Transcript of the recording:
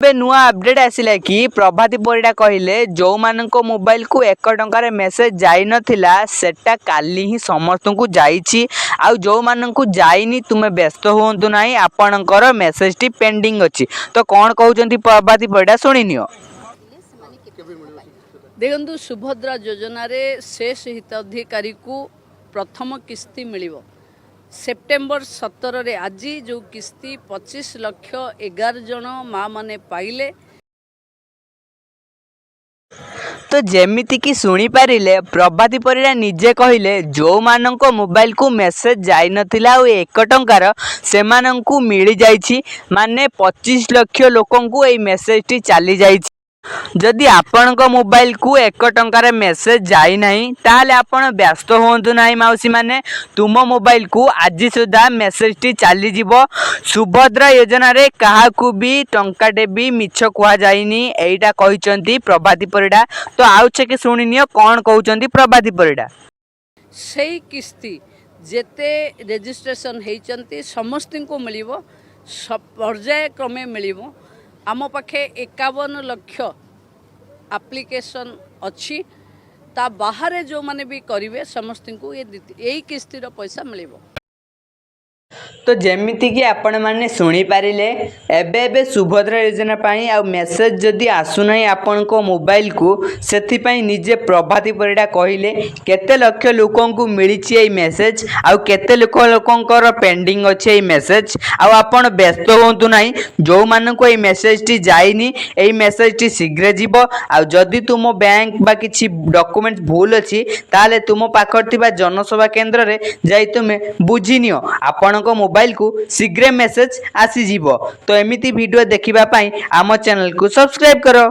ଏବେ ନୂଆ ଅପଡେଟ୍ ଆସିଲା କି ପ୍ରଭାତୀ ପରିଡ଼ା କହିଲେ ଯେଉଁମାନଙ୍କ ମୋବାଇଲକୁ 1 ଟଙ୍କାରେ ମେସେଜ ଯାଇନଥିଲା ସେଟା କାଲି ହିଁ ସମସ୍ତଙ୍କୁ ଯାଇଛି। ଆଉ ଯେଉଁମାନଙ୍କୁ ଯାଇନି ତୁମେ ବ୍ୟସ୍ତ ହୁଅନ୍ତୁ ନାହିଁ, ଆପଣଙ୍କର ମେସେଜଟି ପେଣ୍ଡିଂ ଅଛି। ତ କ'ଣ କହୁଛନ୍ତି ପ୍ରଭାତୀ ପରିଡ଼ା ଶୁଣିନିଅ। ଦେଖନ୍ତୁ, ସୁଭଦ୍ରା ଯୋଜନାରେ ଶେଷ ହିତାଧିକାରୀକୁ ପ୍ରଥମ କିସ୍ତି ମିଳିବ ସେପ୍ଟେମ୍ବର 17ରେ। ଆଜି ଯେଉଁ କିସ୍ତି 25,11,000 ଜଣ ମାଆ ମାନେ ପାଇଲେ। ତ ଯେମିତିକି ଶୁଣିପାରିଲେ ପ୍ରଭାତୀ ପରିଡ଼ା ନିଜେ କହିଲେ ଯେଉଁମାନଙ୍କ ମୋବାଇଲକୁ ମେସେଜ ଯାଇନଥିଲା ଆଉ 1 ଟଙ୍କାର ସେମାନଙ୍କୁ ମିଳିଯାଇଛି। ମାନେ 25 ଲକ୍ଷ ଲୋକଙ୍କୁ ଏଇ ମେସେଜଟି ଚାଲିଯାଇଛି। ଯଦି ଆପଣଙ୍କ ମୋବାଇଲକୁ 1 ଟଙ୍କାରେ ମେସେଜ ଯାଇନାହିଁ ତାହେଲେ ଆପଣ ବ୍ୟସ୍ତ ହୁଅନ୍ତୁ ନାହିଁ ମାଉସୀମାନେ, ତୁମ ମୋବାଇଲକୁ ଆଜି ସୁଦ୍ଧା ମେସେଜଟି ଚାଲିଯିବ। ସୁଭଦ୍ରା ଯୋଜନାରେ କାହାକୁ ବି ଟଙ୍କାଟେ ବି ମିଛ କୁହାଯାଇନି, ଏଇଟା କହିଛନ୍ତି ପ୍ରଭାତୀ ପରିଡ଼ା। ତ ଆଉ ଛେକେ ଶୁଣିନିଅ କ'ଣ କହୁଛନ୍ତି ପ୍ରଭାତୀ ପରିଡ଼ା। ସେଇ କିସ୍ତି ଯେତେ ରେଜିଷ୍ଟ୍ରେସନ ହେଇଛନ୍ତି ସମସ୍ତଙ୍କୁ ମିଳିବ, ପର୍ଯ୍ୟାୟକ୍ରମେ ମିଳିବ। ଆମ ପାଖେ 51 ଲକ୍ଷ ଆପ୍ଲିକେସନ୍ ଅଛି। ତା ବାହାରେ ଯେଉଁମାନେ ବି କରିବେ ସମସ୍ତଙ୍କୁ ଏଇ କିସ୍ତିର ପଇସା ମିଳିବ। ତ ଯେମିତିକି ଆପଣମାନେ ଶୁଣିପାରିଲେ ଏବେ ଏବେ ସୁଭଦ୍ରା ଯୋଜନା ପାଇଁ ଆଉ ମେସେଜ ଯଦି ଆସୁନାହିଁ ଆପଣଙ୍କ ମୋବାଇଲକୁ, ସେଥିପାଇଁ ନିଜେ ପ୍ରଭାତୀ ପରିଡ଼ା କହିଲେ କେତେ ଲକ୍ଷ ଲୋକଙ୍କୁ ମିଳିଛି ଏଇ ମେସେଜ ଆଉ କେତେ ଲୋକଙ୍କର ପେଣ୍ଡିଂ ଅଛି ଏଇ ମେସେଜ। ଆଉ ଆପଣ ବ୍ୟସ୍ତ ହୁଅନ୍ତୁ ନାହିଁ, ଯେଉଁମାନଙ୍କୁ ଏଇ ମେସେଜଟି ଯାଇନି ଏଇ ମେସେଜଟି ଶୀଘ୍ର ଯିବ। ଆଉ ଯଦି ତୁମ ବ୍ୟାଙ୍କ ବା କିଛି ଡକୁମେଣ୍ଟ ଭୁଲ ଅଛି ତାହେଲେ ତୁମ ପାଖରେ ଥିବା ଜନସେବା କେନ୍ଦ୍ରରେ ଯାଇ ତୁମେ ବୁଝିନିଅ, ଆପଣଙ୍କ ମୋବାଇଲକୁ ଶୀଘ୍ର ମେସେଜ ଆସିଯିବ। ତ ଏମିତି ଭିଡ଼ିଓ ଦେଖିବା ପାଇଁ ଆମ ଚ୍ୟାନେଲକୁ ସବସ୍କ୍ରାଇବ କର।